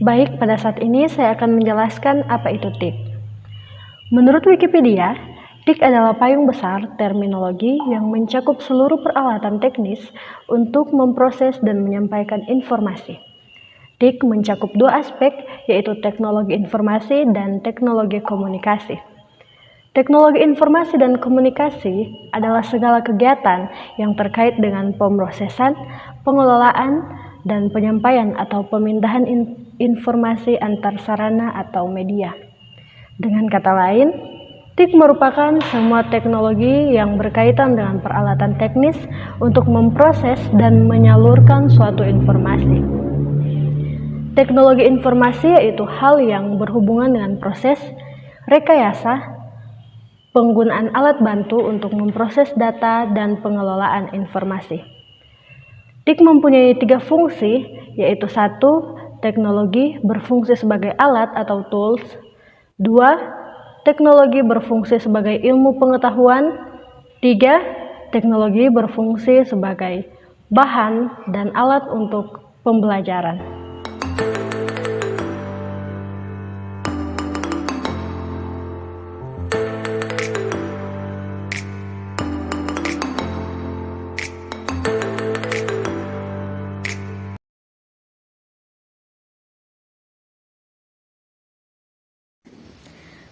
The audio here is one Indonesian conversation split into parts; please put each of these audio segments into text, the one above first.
Baik, pada saat ini saya akan menjelaskan apa itu TIK. Menurut Wikipedia, TIK adalah payung besar terminologi yang mencakup seluruh peralatan teknis untuk memproses dan menyampaikan informasi. TIK mencakup dua aspek, yaitu teknologi informasi dan teknologi komunikasi. Teknologi informasi dan komunikasi adalah segala kegiatan yang terkait dengan pemrosesan, pengelolaan, dan penyampaian atau pemindahan informasi antar sarana atau media. Dengan kata lain, TIK merupakan semua teknologi yang berkaitan dengan peralatan teknis untuk memproses dan menyalurkan suatu informasi. Teknologi informasi yaitu hal yang berhubungan dengan proses, rekayasa, penggunaan alat bantu untuk memproses data dan pengelolaan informasi. TIK mempunyai 3 fungsi, yaitu 1. Teknologi berfungsi sebagai alat atau tools. 2. Teknologi berfungsi sebagai ilmu pengetahuan. 3. Teknologi berfungsi sebagai bahan dan alat untuk pembelajaran.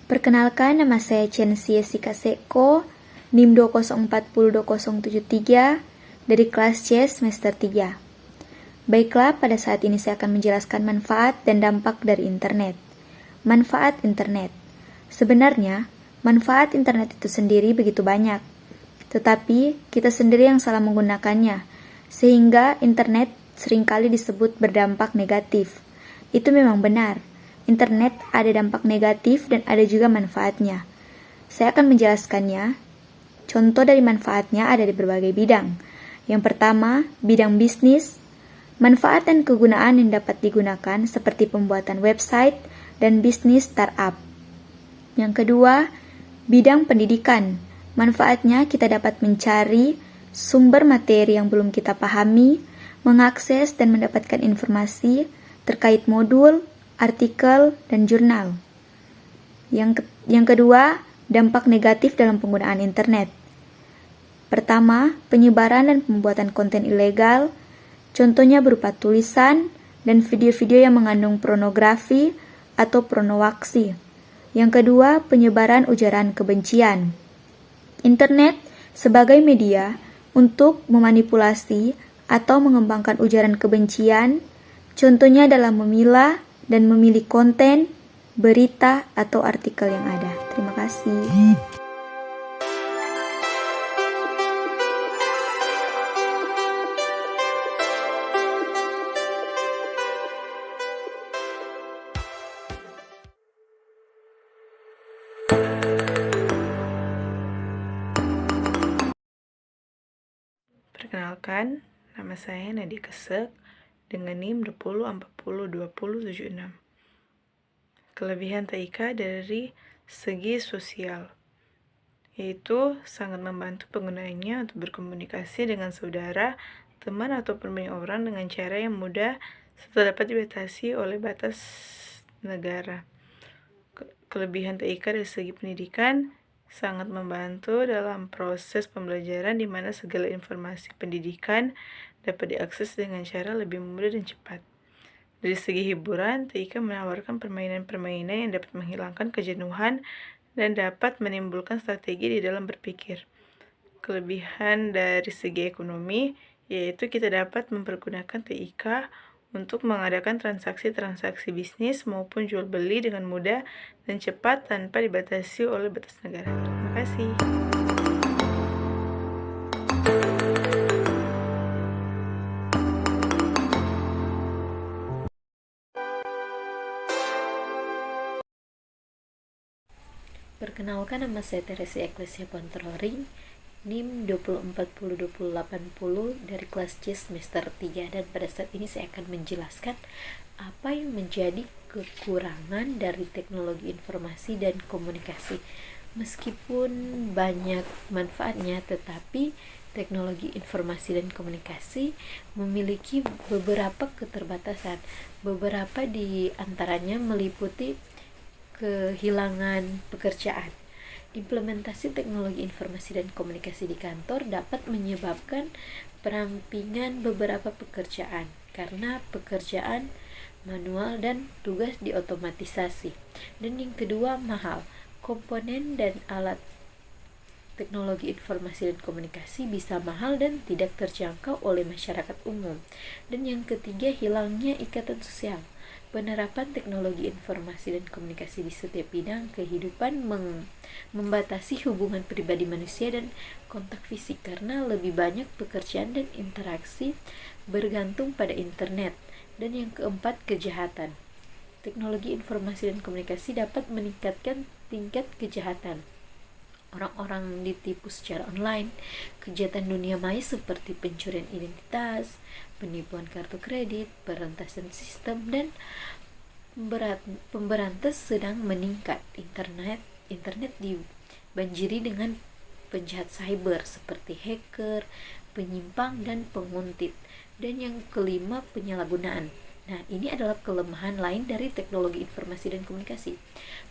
Perkenalkan, nama saya Chensia Sikaseko, NIM 2040273 dari kelas C semester 3. Baiklah, pada saat ini saya akan menjelaskan manfaat dan dampak dari internet. Manfaat internet. Sebenarnya, manfaat internet itu sendiri begitu banyak, tetapi kita sendiri yang salah menggunakannya, sehingga internet seringkali disebut berdampak negatif. Itu memang benar. Internet ada dampak negatif dan ada juga manfaatnya. Saya akan menjelaskannya. Contoh dari manfaatnya ada di berbagai bidang. Yang pertama, bidang bisnis. Manfaat dan kegunaan yang dapat digunakan seperti pembuatan website dan bisnis startup. Yang kedua, bidang pendidikan. Manfaatnya kita dapat mencari sumber materi yang belum kita pahami, mengakses dan mendapatkan informasi terkait modul, artikel, dan jurnal. Yang kedua, dampak negatif dalam penggunaan internet. Pertama, penyebaran dan pembuatan konten ilegal, contohnya berupa tulisan dan video-video yang mengandung pornografi atau pornowaksi. Yang kedua, penyebaran ujaran kebencian. Internet sebagai media untuk memanipulasi atau mengembangkan ujaran kebencian, contohnya dalam memilah dan memilih konten, berita, atau artikel yang ada. Terima kasih. Perkenalkan, nama saya Nadia Kesek dengan NIM 20402076. Kelebihan TIK dari segi sosial, yaitu sangat membantu penggunanya untuk berkomunikasi dengan saudara, teman, ataupun banyak orang dengan cara yang mudah serta dapat dibatasi oleh batas negara. Kelebihan TIK dari segi pendidikan sangat membantu dalam proses pembelajaran di mana segala informasi pendidikan dapat diakses dengan cara lebih mudah dan cepat. Dari segi hiburan, TIK menawarkan permainan-permainan yang dapat menghilangkan kejenuhan dan dapat menimbulkan strategi di dalam berpikir. Kelebihan dari segi ekonomi, yaitu kita dapat mempergunakan TIK untuk mengadakan transaksi-transaksi bisnis maupun jual beli dengan mudah dan cepat tanpa dibatasi oleh batas negara. Terima kasih. Perkenalkan, nama saya Teresa Eklesia Pontroring, NIM 2040280 dari kelas C semester 3, dan pada saat ini saya akan menjelaskan apa yang menjadi kekurangan dari teknologi informasi dan komunikasi. Meskipun banyak manfaatnya, tetapi teknologi informasi dan komunikasi memiliki beberapa keterbatasan. Beberapa di antaranya meliputi kehilangan pekerjaan. Implementasi teknologi informasi dan komunikasi di kantor dapat menyebabkan perampingan beberapa pekerjaan karena pekerjaan manual dan tugas diotomatisasi. Dan yang kedua, mahal. Komponen dan alat teknologi informasi dan komunikasi bisa mahal dan tidak terjangkau oleh masyarakat umum. Dan yang ketiga, hilangnya ikatan sosial. Penerapan teknologi informasi dan komunikasi di setiap bidang kehidupan membatasi hubungan pribadi manusia dan kontak fisik karena lebih banyak pekerjaan dan interaksi bergantung pada internet. Dan yang keempat, kejahatan. Teknologi informasi dan komunikasi dapat meningkatkan tingkat kejahatan. Orang-orang ditipu secara online, kejahatan dunia maya seperti pencurian identitas, penipuan kartu kredit, peretasan sistem, dan pemberantas sedang meningkat. Internet dibanjiri dengan penjahat cyber seperti hacker, penyimpang, dan penguntit. Dan yang kelima, penyalahgunaan. Nah, ini adalah kelemahan lain dari teknologi informasi dan komunikasi.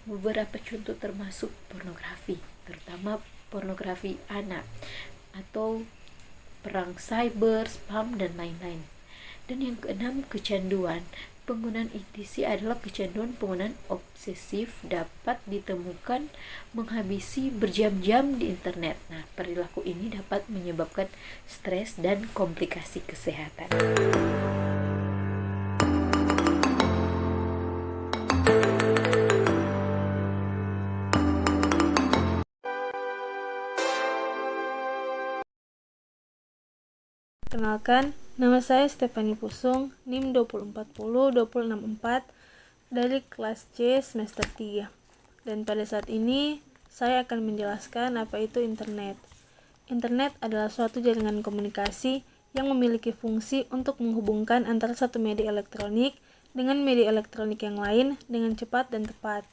Beberapa contoh termasuk pornografi, terutama pornografi anak, atau perang cyber, spam, dan lain-lain. Dan yang keenam, kecanduan. Penggunaan ITC adalah kecanduan penggunaan obsesif dapat ditemukan menghabisi berjam-jam di internet. Nah, perilaku ini dapat menyebabkan stres dan komplikasi kesehatan. Perkenalkan, nama saya Stefani Pusung, NIM 2040264 dari kelas C semester 3. Dan pada saat ini, saya akan menjelaskan apa itu internet. Internet adalah suatu jaringan komunikasi yang memiliki fungsi untuk menghubungkan antara satu media elektronik dengan media elektronik yang lain dengan cepat dan tepat.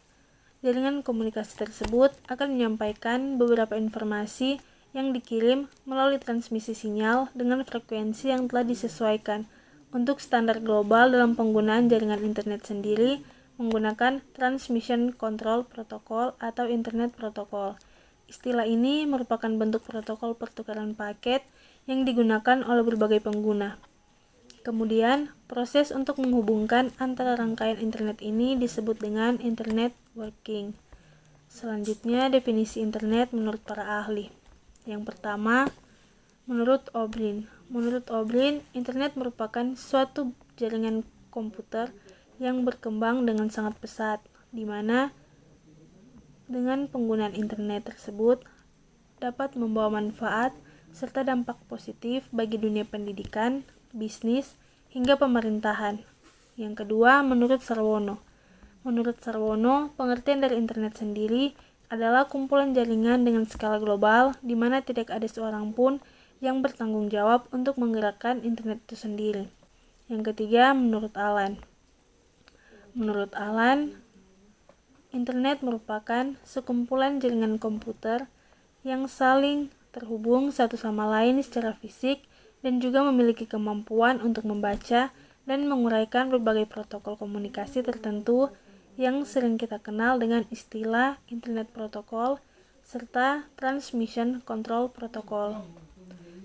Jaringan komunikasi tersebut akan menyampaikan beberapa informasi yang dikirim melalui transmisi sinyal dengan frekuensi yang telah disesuaikan. Untuk standar global dalam penggunaan jaringan internet sendiri menggunakan Transmission Control Protocol atau Internet Protocol. Istilah ini merupakan bentuk protokol pertukaran paket yang digunakan oleh berbagai pengguna. Kemudian, proses untuk menghubungkan antara rangkaian internet ini disebut dengan Internet Working. Selanjutnya, definisi internet menurut para ahli. Yang pertama, menurut O'Brien. Menurut O'Brien, internet merupakan suatu jaringan komputer yang berkembang dengan sangat pesat, di mana dengan penggunaan internet tersebut dapat membawa manfaat serta dampak positif bagi dunia pendidikan, bisnis, hingga pemerintahan. Yang kedua, menurut Sarwono. Menurut Sarwono, pengertian dari internet sendiri adalah kumpulan jaringan dengan skala global di mana tidak ada seorang pun yang bertanggung jawab untuk menggerakkan internet itu sendiri. Yang ketiga, menurut Allen. Menurut Allen, internet merupakan sekumpulan jaringan komputer yang saling terhubung satu sama lain secara fisik dan juga memiliki kemampuan untuk membaca dan menguraikan berbagai protokol komunikasi tertentu yang sering kita kenal dengan istilah Internet Protocol serta Transmission Control Protocol.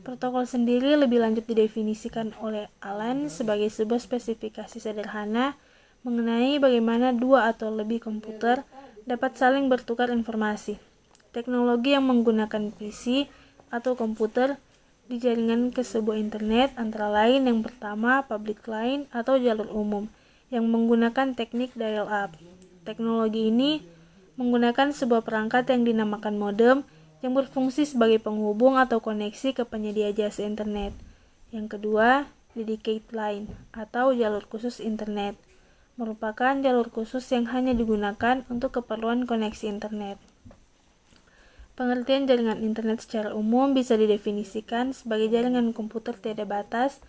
Protokol sendiri lebih lanjut didefinisikan oleh Allen sebagai sebuah spesifikasi sederhana mengenai bagaimana dua atau lebih komputer dapat saling bertukar informasi. Teknologi yang menggunakan PC atau komputer di jaringan ke sebuah internet antara lain yang pertama public line atau jalur umum yang menggunakan teknik dial-up. Teknologi ini menggunakan sebuah perangkat yang dinamakan modem yang berfungsi sebagai penghubung atau koneksi ke penyedia jasa internet. Yang kedua, dedicated line atau jalur khusus internet merupakan jalur khusus yang hanya digunakan untuk keperluan koneksi internet. Pengertian jaringan internet secara umum bisa didefinisikan sebagai jaringan komputer tiada batas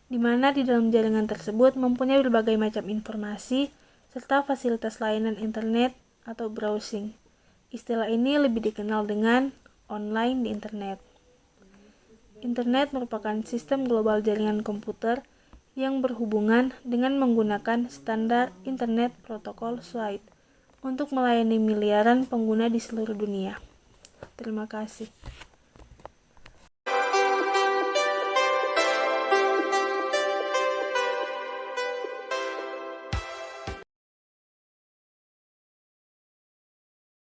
di mana di dalam jaringan tersebut mempunyai berbagai macam informasi serta fasilitas layanan internet atau browsing. Istilah ini lebih dikenal dengan online di internet. Internet merupakan sistem global jaringan komputer yang berhubungan dengan menggunakan standar Internet Protokol SWIFT untuk melayani miliaran pengguna di seluruh dunia. Terima kasih.